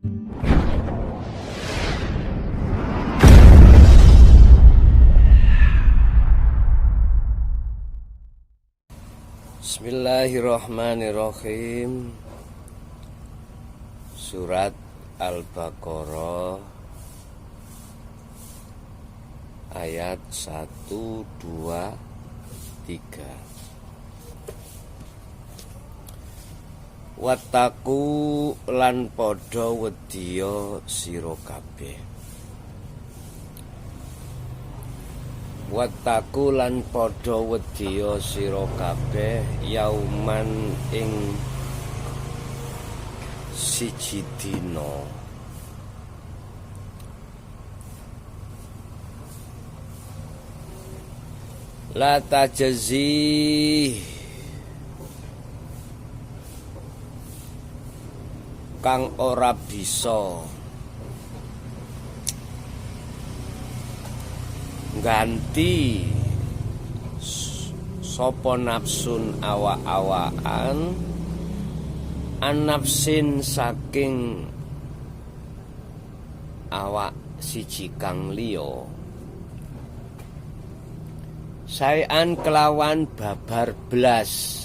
Bismillahirrahmanirrahim. Surat Al-Baqarah ayat 1, 2, 3. Wattaku lan padha wedya sira kabeh. Wattaku lan padha wedya sira kabeh yauman ing siji dina la tajzi kang ora bisa ganti sapa nafsun awak-awakan anafsin saking awak siji kang liya saean kelawan babar blas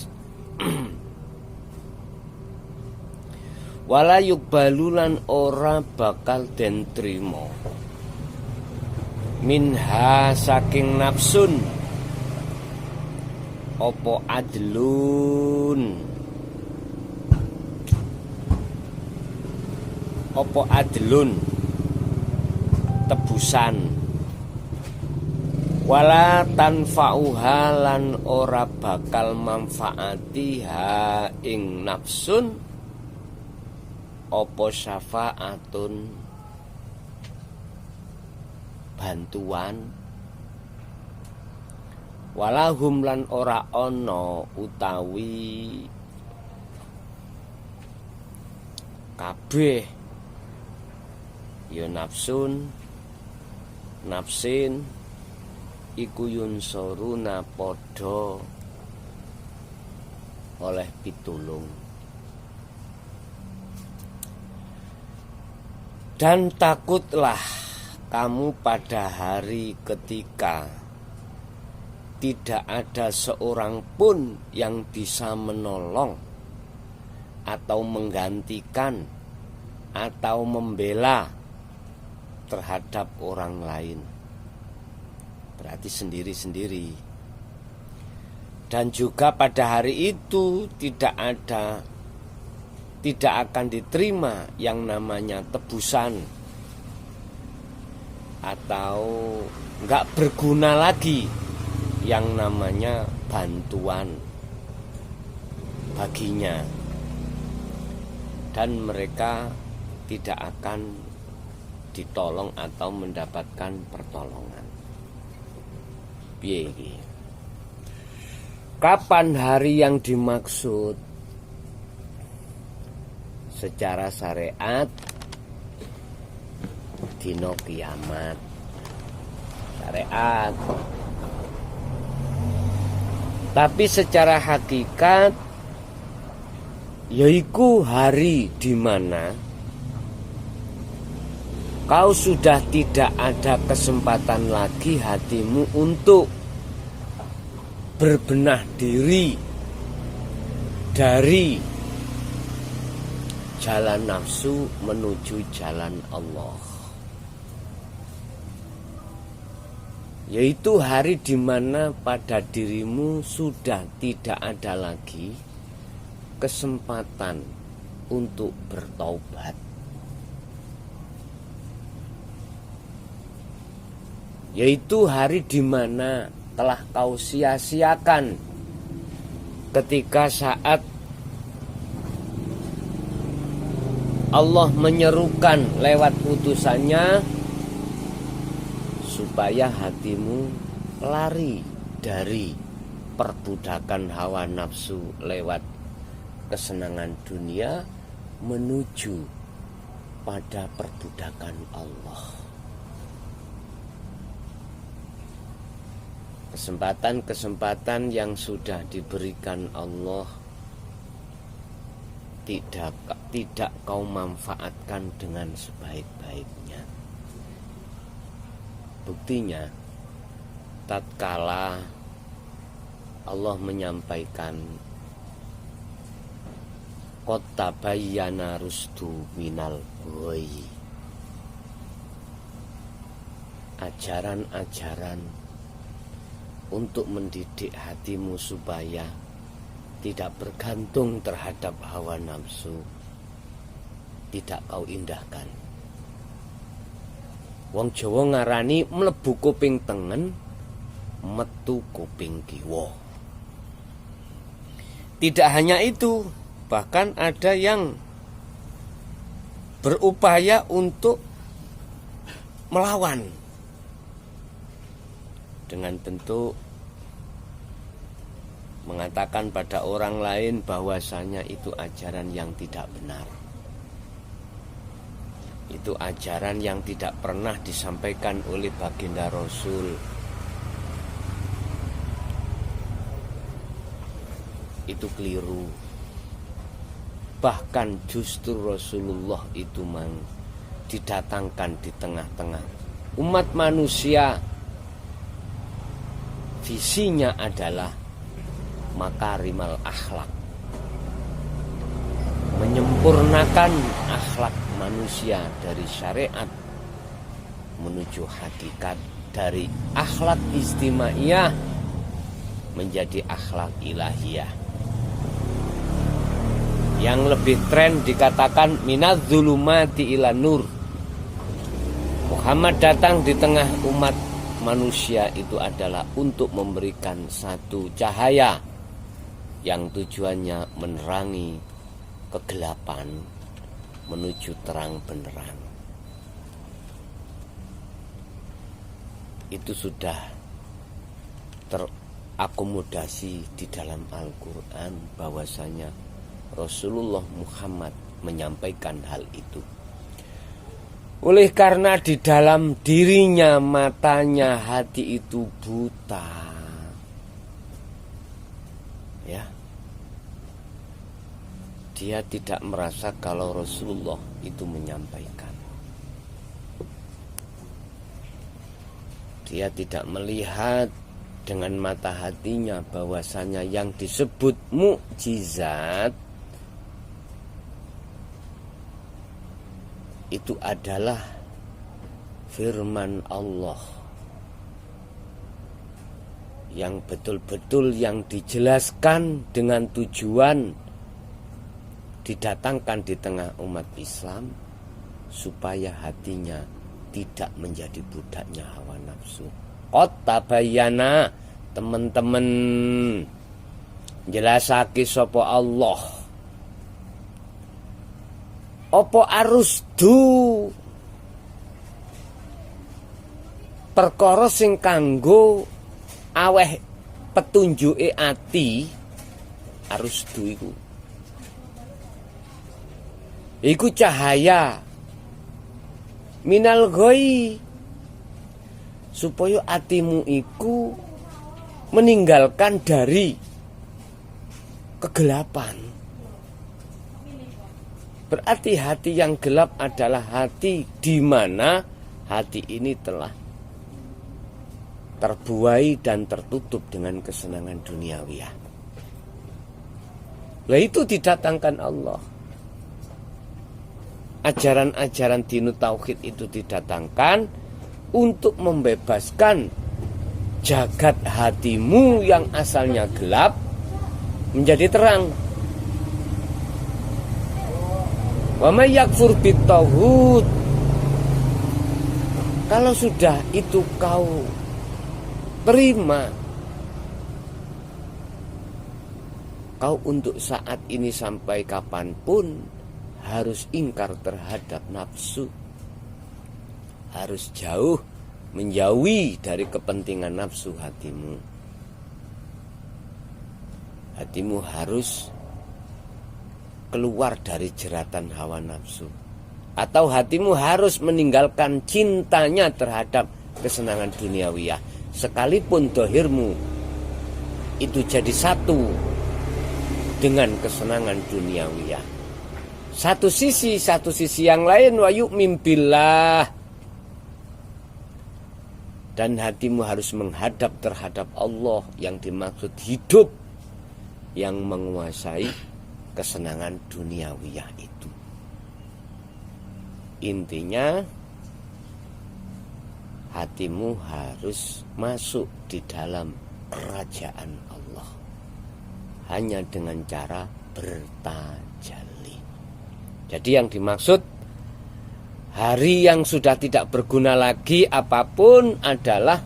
wala yukbalulan ora bakal den trima minha saking nafsun opo adlun tebusan wala tanfa'uha lan ora bakal manfaati ha ing nafsun opo syafa'atun bantuan walahum lan ora ana utawi kabeh ya nafsun nafsin iku yunsuruna padha oleh pitulung. Dan takutlah kamu pada hari ketika tidak ada seorang pun yang bisa menolong atau menggantikan atau membela terhadap orang lain. Berarti sendiri-sendiri. Dan juga pada hari itu tidak akan diterima yang namanya tebusan atau enggak berguna lagi yang namanya bantuan baginya, dan mereka tidak akan ditolong atau mendapatkan pertolongan. Piye iki? Kapan hari yang dimaksud? Secara syariat dino kiamat syariat, tapi secara hakikat yaiku hari di mana kau sudah tidak ada kesempatan lagi hatimu untuk berbenah diri dari jalan nafsu menuju jalan Allah. Yaitu hari di mana pada dirimu sudah tidak ada lagi kesempatan untuk bertaubat. Yaitu hari di mana telah kau sia-siakan ketika saat Allah menyerukan lewat utusannya supaya hatimu lari dari perbudakan hawa nafsu lewat kesenangan dunia menuju pada perbudakan Allah. Kesempatan-kesempatan yang sudah diberikan Allah tidak tidak kau manfaatkan dengan sebaik-baiknya. Buktinya, tatkala Allah menyampaikan qad tabayyana rusdu minal ghayy, ajaran-ajaran untuk mendidik hatimu supaya tidak bergantung terhadap hawa nafsu, tidak kau indahkan. Wong Jawa ngarani mlebu kuping tengen, metu kuping kiwa. Tidak hanya itu, bahkan ada yang berupaya untuk melawan dengan bentuk mengatakan pada orang lain bahwasanya itu ajaran yang tidak benar. Itu ajaran yang tidak pernah disampaikan oleh baginda Rasul. Itu keliru. Bahkan justru Rasulullah itu didatangkan di tengah-tengah umat manusia. Visinya adalah makarimal akhlak, menyempurnakan akhlak manusia dari syariat menuju hakikat, dari akhlak istimaiyah menjadi akhlak ilahiyah. Yang lebih tren dikatakan minadz zulumati ila nur. Muhammad datang di tengah umat manusia itu adalah untuk memberikan satu cahaya yang tujuannya menerangi kegelapan menuju terang benderang. Itu sudah terakomodasi di dalam Al-Quran bahwasanya Rasulullah Muhammad menyampaikan hal itu. Oleh karena di dalam dirinya, matanya, hati itu buta, ya, dia tidak merasa kalau Rasulullah itu menyampaikan. Dia tidak melihat dengan mata hatinya bahwasanya yang disebut mukjizat itu adalah firman Allah yang betul-betul yang dijelaskan dengan tujuan didatangkan di tengah umat Islam supaya hatinya tidak menjadi budaknya hawa nafsu. Qad tabayyana, teman-teman jelasake sapa Allah. Apa arusdu perkara sing kanggo aweh petunjuke ati, arusdu iku cahaya minal ghayy, supaya atimu iku meninggalkan dari kegelapan. Berarti hati yang gelap adalah hati di mana hati ini telah terbuai dan tertutup dengan kesenangan duniawiyah. Lah itu didatangkan Allah. Ajaran-ajaran dinut tauhid itu didatangkan untuk membebaskan jagat hatimu yang asalnya gelap menjadi terang. Wa may yakfur bit-taghut, kalau sudah itu kau terima, kau untuk saat ini sampai kapanpun harus ingkar terhadap nafsu, harus jauh menjauhi dari kepentingan nafsu hatimu. Hatimu harus keluar dari jeratan hawa nafsu, atau hatimu harus meninggalkan cintanya terhadap kesenangan duniawiyah, sekalipun dohirmu itu jadi satu dengan kesenangan duniawiyah. satu sisi yang lain wa yu'min billah. Dan hatimu harus menghadap terhadap Allah yang dimaksud hidup yang menguasai kesenangan duniawiyah itu. Intinya hatimu harus masuk di dalam kerajaan Allah hanya dengan cara bertajalli. Jadi yang dimaksud hari yang sudah tidak berguna lagi apapun adalah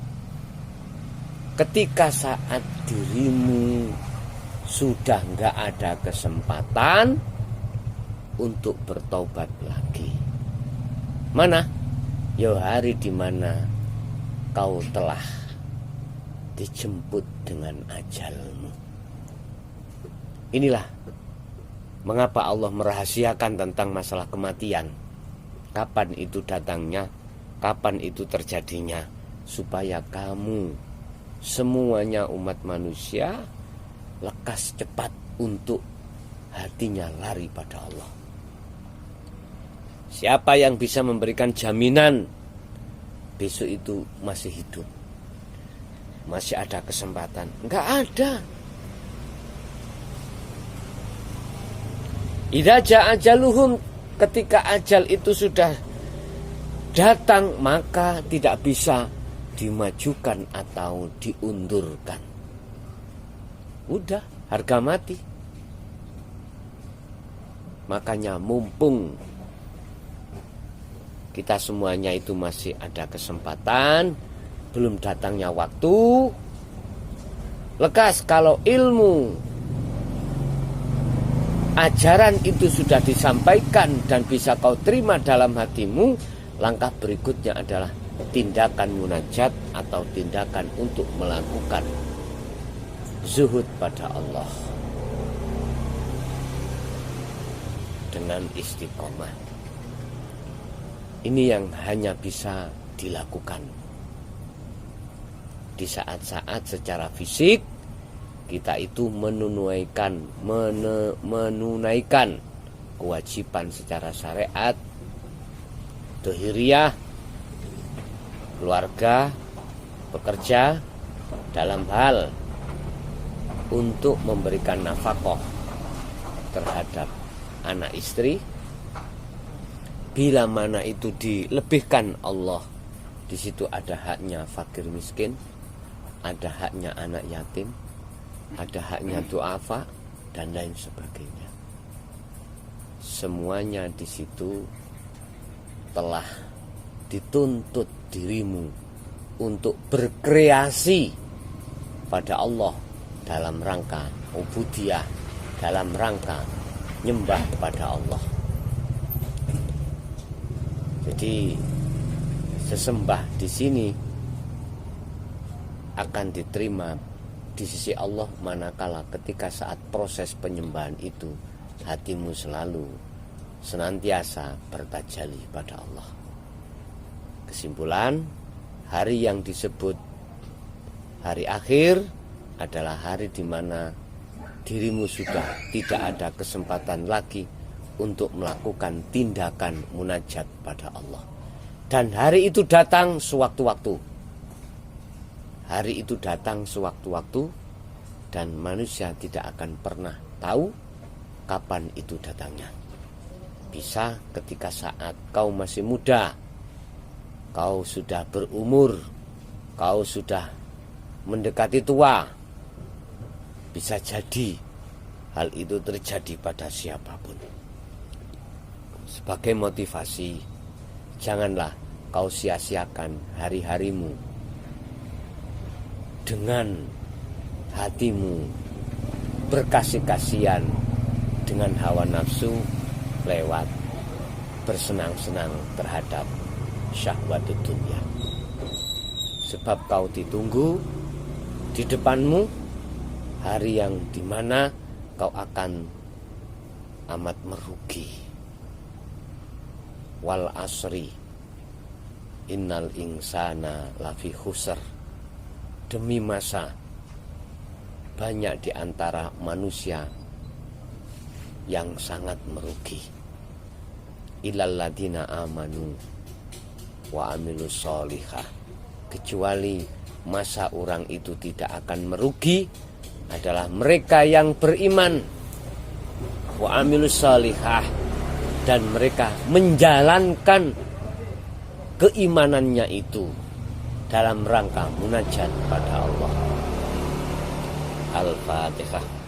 ketika saat dirimu sudah nggak ada kesempatan untuk bertobat lagi. Mana? Ya hari di mana kau telah dijemput dengan ajalmu. Inilah mengapa Allah merahasiakan tentang masalah kematian. Kapan itu datangnya, kapan itu terjadinya, supaya kamu semuanya umat manusia lekas cepat untuk hatinya lari pada Allah. Siapa yang bisa memberikan jaminan besok itu masih hidup, masih ada kesempatan? Enggak ada. Idza jaa ajaluhum, ketika ajal itu sudah datang maka tidak bisa dimajukan atau diundurkan. Udah, harga mati. Makanya mumpung kita semuanya itu masih ada kesempatan, belum datangnya waktu, lekas kalau ilmu ajaran itu sudah disampaikan dan bisa kau terima dalam hatimu, langkah berikutnya adalah tindakan munajat atau tindakan untuk melakukan zuhud pada Allah dengan istiqomah. Ini yang hanya bisa dilakukan di saat-saat secara fisik kita itu menunaikan kewajiban secara syariat, dohiriyah, keluarga, bekerja dalam hal untuk memberikan nafkah terhadap anak istri. Bila mana itu dilebihkan Allah, di situ ada haknya fakir miskin, ada haknya anak yatim, ada haknya duafa dan lain sebagainya. Semuanya di situ telah dituntut dirimu untuk berkreasi pada Allah dalam rangka ubudiyah, dalam rangka nyembah kepada Allah. Jadi sesembah di sini akan diterima di sisi Allah manakala ketika saat proses penyembahan itu hatimu selalu senantiasa bertajalli pada Allah. Kesimpulan, hari yang disebut hari akhir adalah hari di mana dirimu sudah tidak ada kesempatan lagi untuk melakukan tindakan munajat pada Allah. Dan hari itu datang sewaktu-waktu. Hari itu datang sewaktu-waktu dan manusia tidak akan pernah tahu kapan itu datangnya. Bisa ketika saat kau masih muda, kau sudah berumur, kau sudah mendekati tua. Bisa jadi hal itu terjadi pada siapapun. Sebagai motivasi, janganlah kau sia-siakan hari-harimu dengan hatimu berkasih-kasihan dengan hawa nafsu lewat bersenang-senang terhadap syahwat dunia. Sebab kau ditunggu di depanmu hari yang dimana kau akan amat merugi. Wal asri innal insana lafi khusr. Demi masa banyak di antara manusia yang sangat merugi. illal ladina amanu wa amilus solihah, kecuali masa orang itu tidak akan merugi adalah mereka yang beriman wa amilus solihah, dan mereka menjalankan keimanannya itu dalam rangka munajat pada Allah. Al-Fatihah.